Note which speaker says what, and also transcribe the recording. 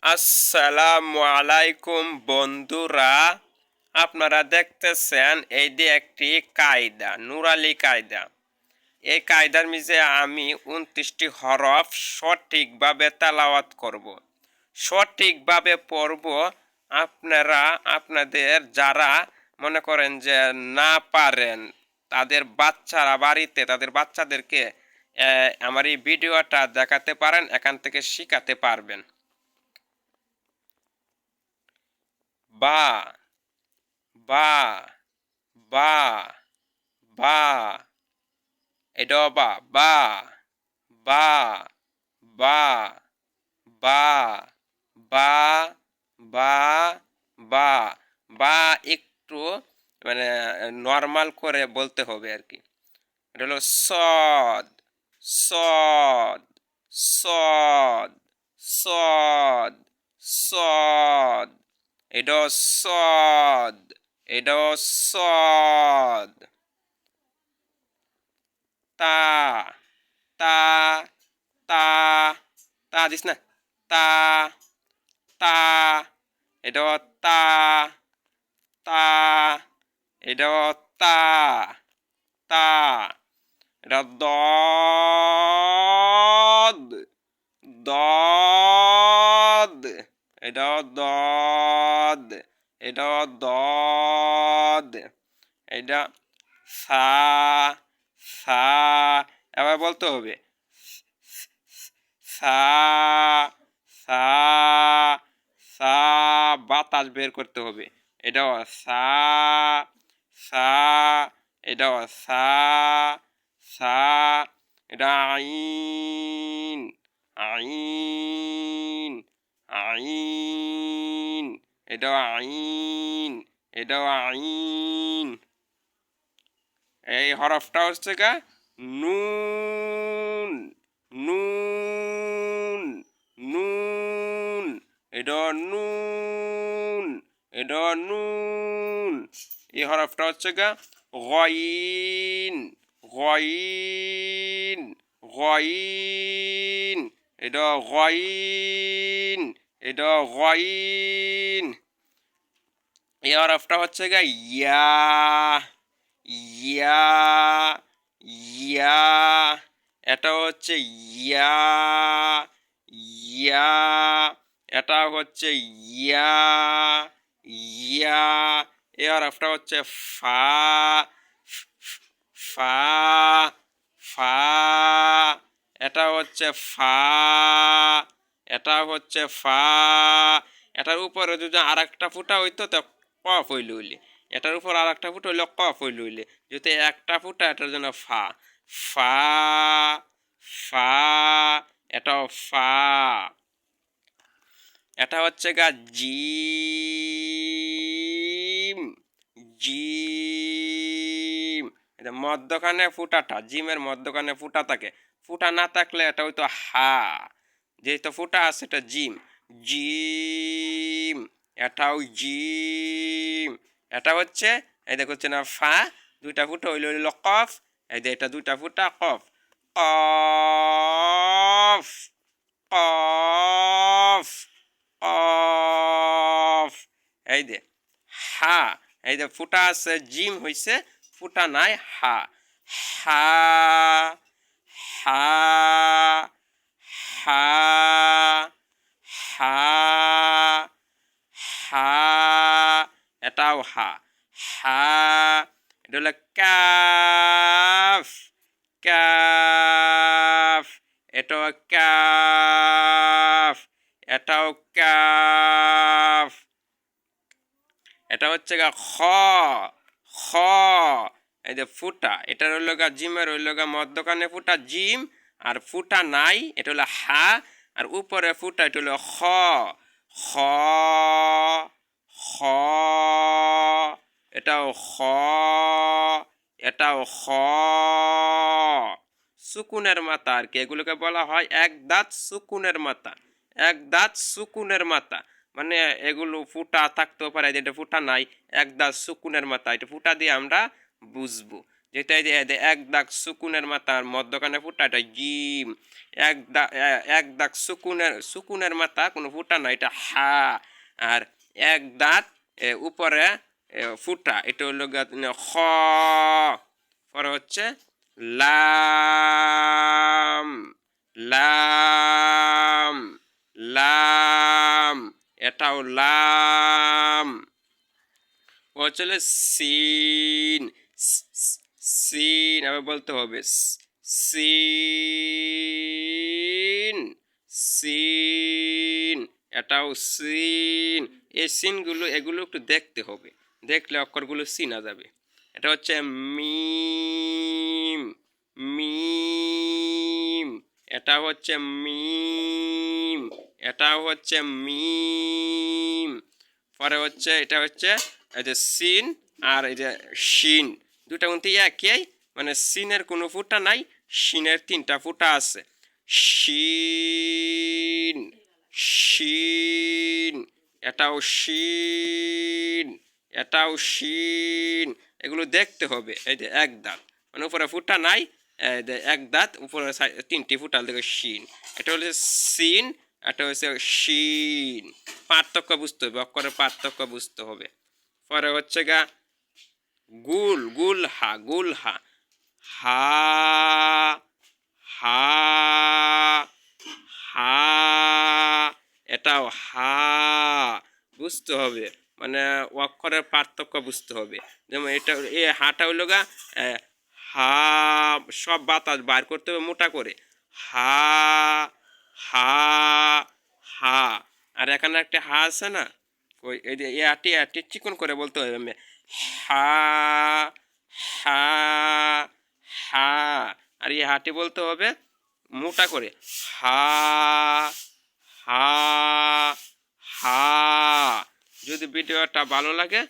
Speaker 1: আসসালামু আলাইকুম বন্ধুরা, আপনারা দেখতেছেন এই যে একটি কায়দা, নুরালি কায়দা। এই কায়দার মিজে আমি 29টি হরফ সঠিকভাবে তেলাওয়াত করব, সঠিকভাবে পড়ব। আপনারা আপনাদের যারা মনে করেন যে না পারেন, তাদের বাচ্চারা বাড়িতে তাদের বাচ্চাদেরকে আমার এই ভিডিওটা দেখাতে পারেন, এখান থেকে শিখাতে পারবেন। বা বা বা বা এটা বা বা বা বা বা বা বা বা বা একটু মানে নর্মাল করে বলতে হবে আর কি। এটা হলো সদ সদ সদ সদ সদ। এটা সদ এটা সদ। তা তা তা তা দিস না। তা তা এটা তা তা এটা তা তা এটা দদ দদ এটা দদ এটা দদ এটা সা সা। এবার বলতে হবে সা সা সা, বাতাস বের করতে হবে। এটাও সা সা এটাও সা সা। এটা আইন আইন আইন এটাও আইন এটাও আইন। এই হরফটা হচ্ছে গা নুন নুন নুন। এটা নুন এটা নুন। এই হরফটা হচ্ছে গা গইন গইন গইন। এটা গইন এটা গইন। এই হরফটা হচ্ছে গা ইয়া ইয়া ইয়া। এটা হচ্ছে ইয়া ইয়া। এটা হচ্ছে ইয়া ইয়া। এই হরফটা হচ্ছে ফা ফা ফা। এটা হচ্ছে ফা এটা হচ্ছে ফা। এটার উপরে যদি আর একটা ফুটা হইতো তো কফ হইল হইলে, এটার উপর আর একটা ফুটা হইলে কফ হইল হইলে, যদি একটা ফুটা এটার জন্য ফা ফা ফা। এটাও ফা। এটা হচ্ছে গা জিম জিম। এটা মধ্যখানে ফুটাটা, জিমের মধ্যখানে ফুটা থাকে। ফুটা না থাকলে এটা হয়তো হা, যেহেতু ফুটা আছে এটা জিম জিম। এটাও জিম। এটা হচ্ছে এই দেখো হচ্ছে না ফা, দুইটা ফুটা হইল হইল কফ। এই যে এটা দুইটা ফুটা কফ কফ কফ কফ। এই যে হা, এই যে ফুটা আছে জিম হইছে, ফুটা নাই হা হা হা হা হা হা। এটাও হা হা। এটা হলো কাফ কাফ। এটাও কাফ এটাও কাফ। এটা হচ্ছে গা খ খ। এই যে ফুটা, এটা হইল গা জিমের হইল গা মধ্যখানে ফুটা জিম, আর ফুটা নাই এটা হলো হা, আর উপরে ফুটা এটা হলো খ খ খ। এটাও খ এটাও খ। সুকুনের মাথা আর কি, এগুলোকে বলা হয় এক দাঁত সুকুনের মাথা। এক দাঁত সুকুনের মাথা মানে এগুলো ফুটা থাকতেও পারে, যেটা ফুটা নাই, এক দাঁত সুকুনের মাথা, এটা ফুটা দিয়ে আমরা বুঝবো। যেটা এই যে এক দাগ সুকুনের মাথার মধ্যখানে ফুটা এটা জিম, এক দাগ সুকুনের মাথা কোনো ফুটা না এটা হা, আর এক দাঁত উপরে ফুটা এটা হলো খ, পরে হচ্ছে লাম, লাম, লাম, এটাও লাম। ও চলে সিন, সিন আবার বলতে হবে সিন, সিন, এটাও সিন। এই সিনগুলো এগুলো একটু দেখতে হবে, দেখলে অক্ষরগুলো চিনা যাবে। এটা হচ্ছে মিম, মিম, এটা হচ্ছে মিম, এটাও হচ্ছে মিম। পরে হচ্ছে এটা হচ্ছে এই যে সিন আর এই যে শিন, দুটা কিন্তু একই, মানে সিনের কোনো ফুটা নাই, শিনের 3টা ফুটা আছে। শিন, শিন, এটাও শিন, এটাও শিন। এগুলো দেখতে হবে। এই যে এক দাঁত, মানে উপরে ফুটা নাই, এক দাঁত উপরে 3টি ফুটা দেখে শিন। এটা হচ্ছে সিন, এটা হচ্ছে শিন। পার্থক্য বুঝতে হবে, অক্ষরের পার্থক্য বুঝতে হবে। পরে হচ্ছে গা গুল, গুল হা, গুল হা, হা, হা, হা, এটাও হা, বুঝতে হবে, মানে অক্ষরের পার্থক্য বুঝতে হবে। যেমন এটা এই হাটা হইল গা হা, সব বাতাস বার করতে হবে মোটা করে, হা, হা, হা। আর এখানে একটা হা আছে না, ওই এই যে আটি আটি চিকন করে বলতে হবে, হা, হা, হা। আর এই হাটি বলতে হবে মোটা করে, হা, হা, হা। যদি ভিডিওটা ভালো লাগে